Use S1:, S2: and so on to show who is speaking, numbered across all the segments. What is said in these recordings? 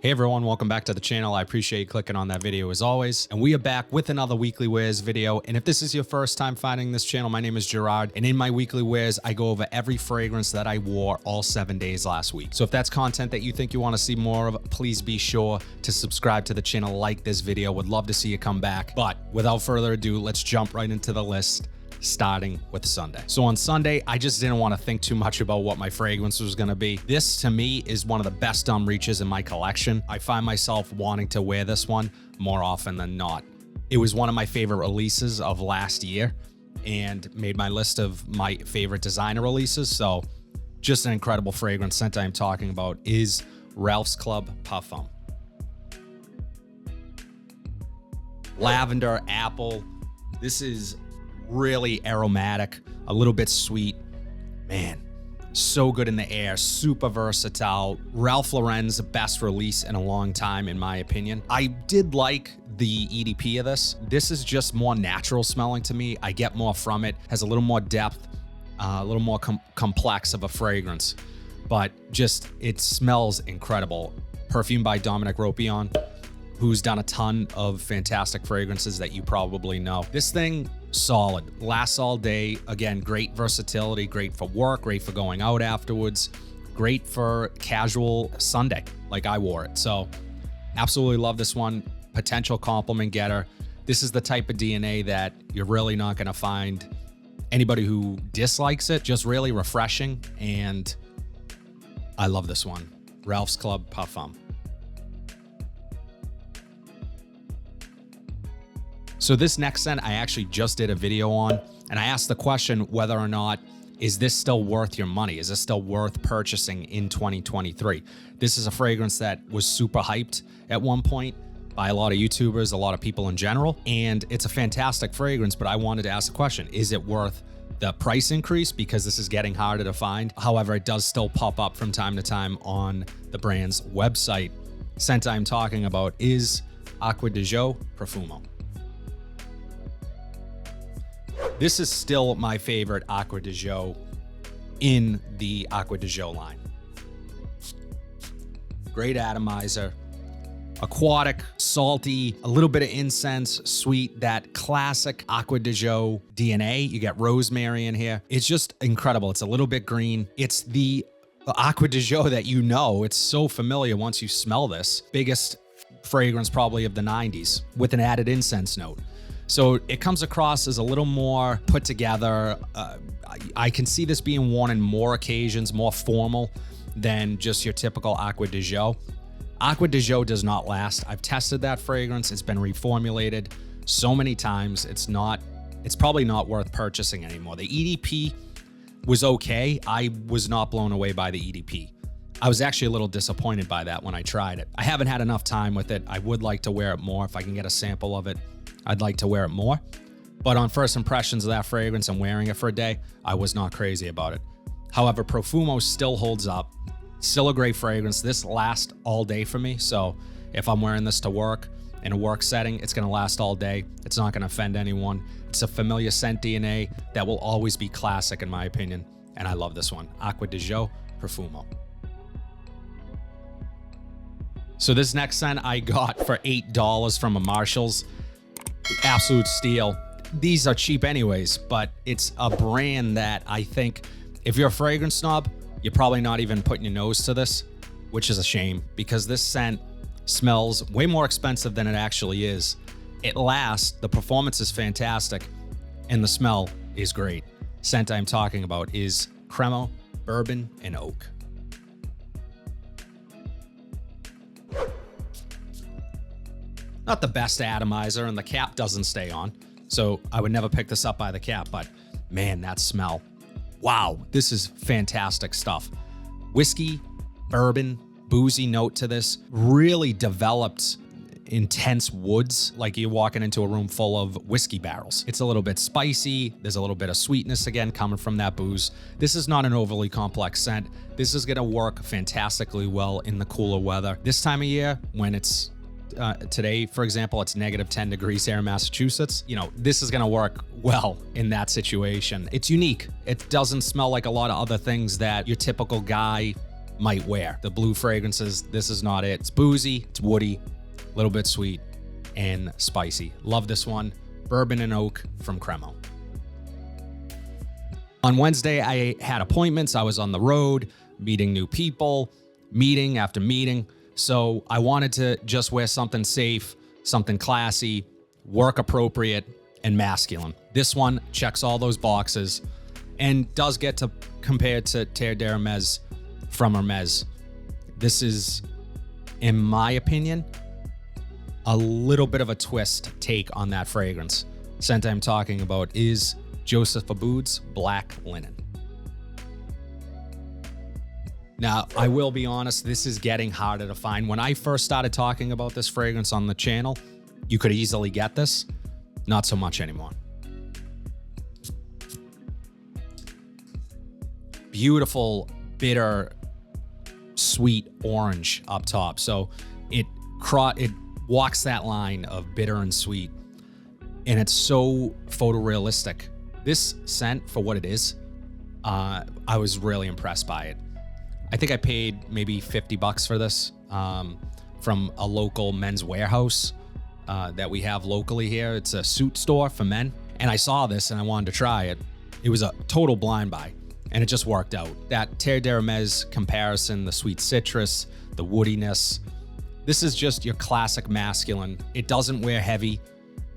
S1: Hey everyone, welcome back to the channel. I appreciate you clicking on that video as always. And we are back with another weekly wears video. And if this is your first time finding this channel, my name is Gerard. And in my weekly wears, I go over every fragrance that I wore all 7 days last week. So if that's content that you think you want to see more of, please be sure to subscribe to the channel, like this video. Would love to see you come back. But without further ado, let's jump right into the list, starting with Sunday. So on Sunday, I just didn't want to think too much about what my fragrance was going to be. This to me is one of the best reaches in my collection. I find myself wanting to wear this one more often than not. It was one of my favorite releases of last year and made my list of my favorite designer releases. So just an incredible fragrance. Scent I'm talking about is Ralph's Club Parfum. Lavender, apple. This is really aromatic, a little bit sweet. Man, so good in the air, super versatile. Ralph Lauren's best release in a long time, in my opinion. I did like the EDP of this. This is just more natural smelling to me. I get more from it, has a little more depth, a little more complex of a fragrance, but just, it smells incredible. Perfume by Dominic Ropion, who's done a ton of fantastic fragrances that you probably know. This thing, solid, lasts all day. Again, great versatility, great for work, great for going out afterwards, great for casual Sunday, like I wore it. So absolutely love this one. Potential compliment getter. This is the type of DNA that you're really not gonna find anybody who dislikes it. Just really refreshing, and I love this one. Ralph's Club Parfum. So this next scent I actually just did a video on, and I asked the question whether or not, is this still worth your money? Is this still worth purchasing in 2023? This is a fragrance that was super hyped at one point by a lot of YouTubers, a lot of people in general, and it's a fantastic fragrance, but I wanted to ask the question, is it worth the price increase? Because this is getting harder to find. However, it does still pop up from time to time on the brand's website. Scent I'm talking about is Acqua di Gio Profumo. This is still my favorite Acqua di Gio in the Acqua di Gio line. Great atomizer, aquatic, salty, a little bit of incense, sweet, that classic Acqua di Gio DNA. You get rosemary in here. It's just incredible. It's a little bit green. It's the Acqua di Gio that you know. It's so familiar once you smell this. Biggest fragrance probably of the 90s with an added incense note. So it comes across as a little more put together. I can see this being worn in more occasions, more formal than just your typical Acqua di Gio. Acqua di Gio does not last. I've tested that fragrance. It's been reformulated so many times. It's probably not worth purchasing anymore. The EDP was okay. I was not blown away by the EDP. I was actually a little disappointed by that when I tried it. I haven't had enough time with it. I would like to wear it more. If I can get a sample of it, I'd like to wear it more. But on first impressions of that fragrance and wearing it for a day, I was not crazy about it. However, Profumo still holds up. Still a great fragrance. This lasts all day for me. So if I'm wearing this to work in a work setting, it's gonna last all day. It's not gonna offend anyone. It's a familiar scent DNA that will always be classic in my opinion. And I love this one, Acqua di Gio Profumo. So this next scent I got for $8 from a Marshall's. Absolute steal. These are cheap anyways, but it's a brand that I think if you're a fragrance snob, you're probably not even putting your nose to this, which is a shame because this scent smells way more expensive than it actually is. It lasts, the performance is fantastic, and the smell is great. Scent I'm talking about is Cremo, Bourbon, and Oak. Not the best atomizer, and the cap doesn't stay on, so I would never pick this up by the cap, but man, that smell. Wow, this is fantastic stuff. Whiskey, bourbon, boozy note to this, really developed intense woods, like you're walking into a room full of whiskey barrels. It's a little bit spicy. There's a little bit of sweetness again coming from that booze. This is not an overly complex scent. This is gonna work fantastically well in the cooler weather. This time of year, when it's today, for example, it's -10 degrees here in Massachusetts. You know, this is gonna work well in that situation. It's unique. It doesn't smell like a lot of other things that your typical guy might wear. The blue fragrances, this is not it. It's boozy, it's woody, a little bit sweet, and spicy. Love this one. Bourbon and Oak from Cremo. On Wednesday, I had appointments. I was on the road, meeting new people, meeting after meeting. So I wanted to just wear something safe, something classy, work appropriate, and masculine. This one checks all those boxes and does get to compare to Terre d'Hermès from Hermès. This is, in my opinion, a little bit of a twist take on that fragrance. Scent I'm talking about is Joseph Aboud's Black Linen. Now, I will be honest, this is getting harder to find. When I first started talking about this fragrance on the channel, you could easily get this. Not so much anymore. Beautiful, bitter, sweet orange up top. So it walks that line of bitter and sweet. And it's so photorealistic. This scent, for what it is, I was really impressed by it. I think I paid maybe $50 for this from a local men's warehouse that we have locally here. It's a suit store for men. And I saw this and I wanted to try it. It was a total blind buy and it just worked out. That Terre d'Hermès comparison, the sweet citrus, the woodiness. This is just your classic masculine. It doesn't wear heavy.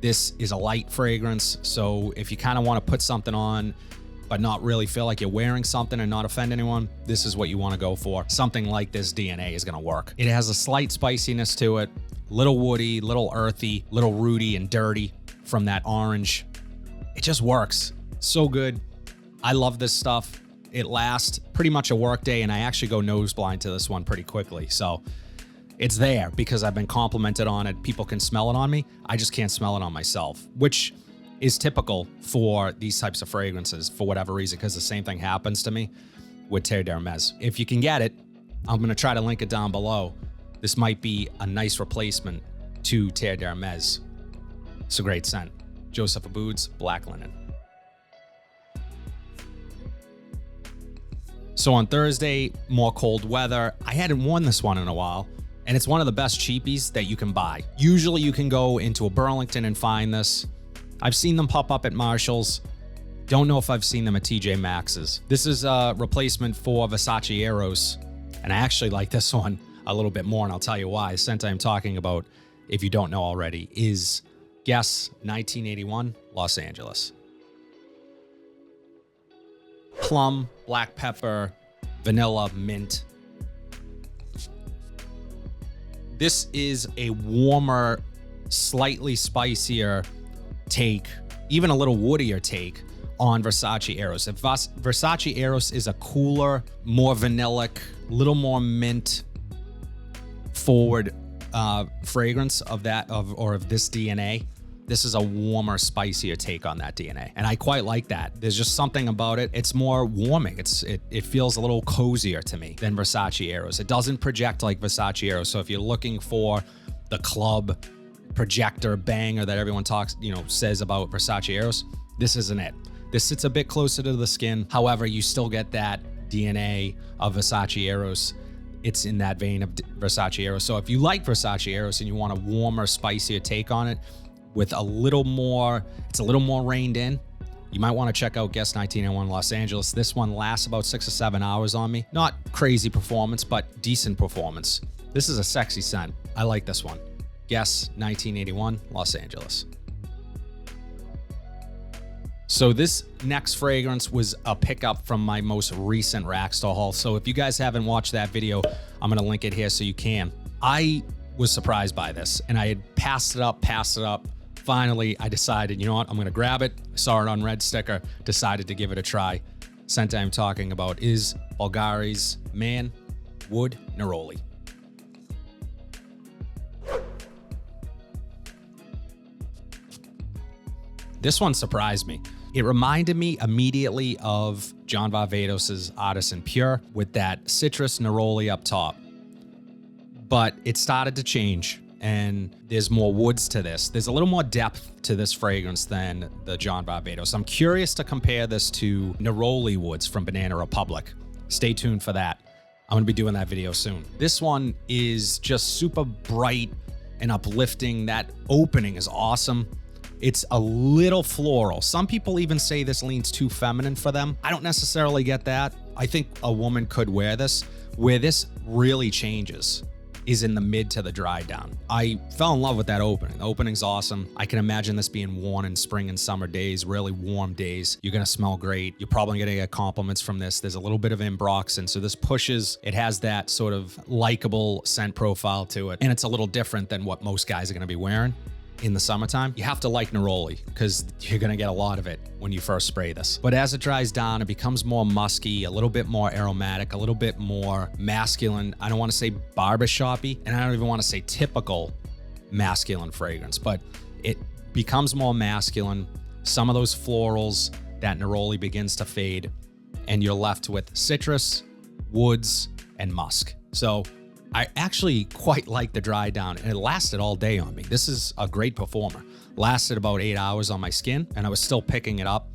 S1: This is a light fragrance. So if you kind of want to put something on, but not really feel like you're wearing something and not offend anyone, this is what you want to go for. Something like this DNA is going to work. It has a slight spiciness to it, little woody, little earthy, little rooty and dirty from that orange. It just works. So good. I love this stuff. It lasts pretty much a work day, and I actually go nose blind to this one pretty quickly. So it's there because I've been complimented on it. People can smell it on me. I just can't smell it on myself, which is typical for these types of fragrances for whatever reason, because the same thing happens to me with Terre d'Hermès. If you can get it, I'm going to try to link it down below. This might be a nice replacement to Terre d'Hermès. It's a great scent. Joseph Aboud's Black Linen. So on Thursday, more cold weather. I hadn't worn this one in a while, and it's one of the best cheapies that you can buy. Usually you can go into a Burlington and find this. I've seen them pop up at Marshall's. Don't know if I've seen them at TJ Maxx's. This is a replacement for Versace Eros, and I actually like this one a little bit more, and I'll tell you why. The scent I'm talking about, if you don't know already, is Guess 1981 Los Angeles. Plum, black pepper, vanilla, mint. This is a warmer, slightly spicier take, even a little woodier take on Versace Eros. If Versace Eros is a cooler, more vanillic, little more mint forward fragrance of this DNA, this is a warmer, spicier take on that DNA. And I quite like that. There's just something about it. It's more warming. It feels a little cozier to me than Versace Eros. It doesn't project like Versace Eros. So if you're looking for the club projector banger that everyone says about Versace Eros, this isn't it. This sits a bit closer to the skin. However, you still get that DNA of Versace Eros. It's in that vein of Versace Eros. So if you like Versace Eros and you want a warmer, spicier take on it with it's a little more reined in, you might want to check out Guess 1981 Los Angeles. This one lasts about 6 or 7 hours on me. Not crazy performance, but decent performance. This is a sexy scent. I like this one. Guess 1981 Los Angeles. So this next fragrance was a pickup from my most recent rack store haul. So if you guys haven't watched that video, I'm going to link it here so you can. I was surprised by this and I had passed it up. Finally, I decided, you know what, I'm going to grab it. I saw it on red sticker, decided to give it a try. Scent I'm talking about is Bvlgari's Man Wood Neroli. This one surprised me. It reminded me immediately of John Varvatos' Artisan Pure with that citrus neroli up top. But it started to change and there's more woods to this. There's a little more depth to this fragrance than the John Varvatos. I'm curious to compare this to Neroli woods from Banana Republic. Stay tuned for that. I'm gonna be doing that video soon. This one is just super bright and uplifting. That opening is awesome. It's a little floral. Some people even say this leans too feminine for them. I don't necessarily get that. I think a woman could wear this. Where this really changes is in the mid to the dry down. I fell in love with that opening. The opening's awesome. I can imagine this being worn in spring and summer days, really warm days. You're gonna smell great. You're probably gonna get compliments from this. There's a little bit of ambroxan, so this pushes, it has that sort of likable scent profile to it, and it's a little different than what most guys are gonna be wearing in the summertime. You have to like Neroli because you're gonna get a lot of it when you first spray this. But as it dries down, it becomes more musky, a little bit more aromatic, a little bit more masculine. I don't wanna say barbershop-y, and I don't even wanna say typical masculine fragrance, but it becomes more masculine. Some of those florals, that Neroli begins to fade, and you're left with citrus, woods, and musk. So I actually quite like the dry down, and it lasted all day on me. This is a great performer. Lasted about 8 hours on my skin, and I was still picking it up.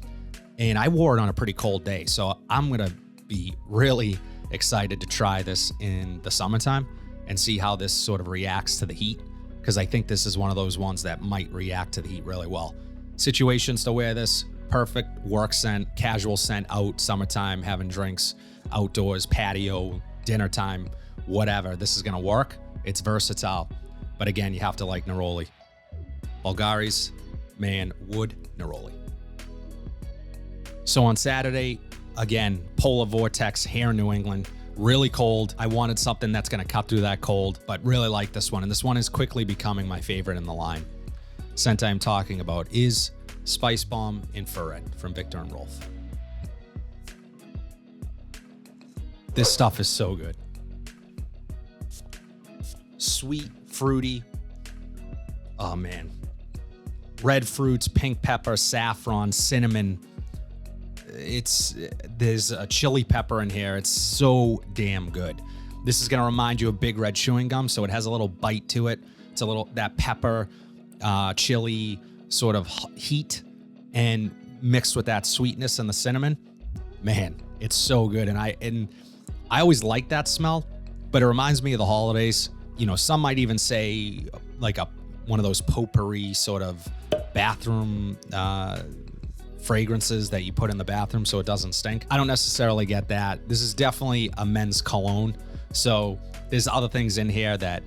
S1: And I wore it on a pretty cold day, so I'm gonna be really excited to try this in the summertime and see how this sort of reacts to the heat, because I think this is one of those ones that might react to the heat really well. Situations to wear this: perfect work scent, casual scent out, summertime, having drinks, outdoors, patio, dinner time, whatever. This is gonna work. It's versatile, but again, you have to like Neroli. Bvlgari's Man Wood Neroli. So on Saturday, again, polar vortex here in New England, really cold. I wanted something that's gonna cut through that cold, but really like this one, and this one is quickly becoming my favorite in the line. Scent I'm talking about is Spicebomb Infrared from Viktor and Rolf. This stuff is so good. Sweet, fruity. Oh man. Red fruits, pink pepper, saffron, cinnamon. There's a chili pepper in here. It's so damn good. This is gonna remind you of Big Red chewing gum, so it has a little bite to it. It's a little, that pepper, chili sort of heat, and mixed with that sweetness and the cinnamon. Man, it's so good. And I always like that smell, but it reminds me of the holidays. You know, some might even say like one of those potpourri sort of bathroom fragrances that you put in the bathroom so it doesn't stink. I don't necessarily get that. This is definitely a men's cologne. So there's other things in here that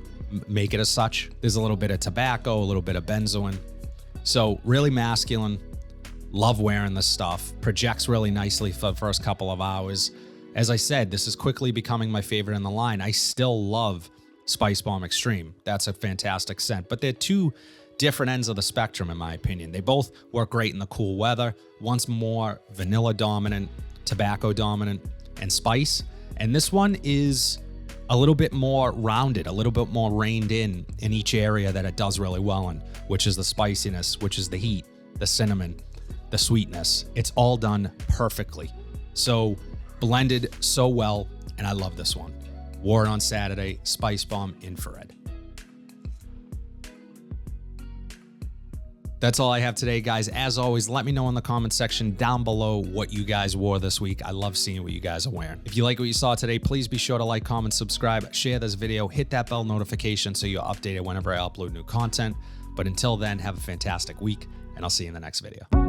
S1: make it as such. There's a little bit of tobacco, a little bit of benzoin. So really masculine. Love wearing this stuff. Projects really nicely for the first couple of hours. As I said, this is quickly becoming my favorite in the line. I still love Spicebomb Extreme. That's a fantastic scent, but they're two different ends of the spectrum in my opinion. They both work great in the cool weather. One's more vanilla dominant, tobacco dominant, and spice. And this one is a little bit more rounded, a little bit more reined in each area that it does really well in, which is the spiciness, which is the heat, the cinnamon, the sweetness. It's all done perfectly. So blended so well, and I love this one. Wore it on Saturday, Spicebomb Infrared. That's all I have today, guys. As always, let me know in the comment section down below what you guys wore this week. I love seeing what you guys are wearing. If you like what you saw today, please be sure to like, comment, subscribe, share this video, hit that bell notification so you're updated whenever I upload new content. But until then, have a fantastic week, and I'll see you in the next video.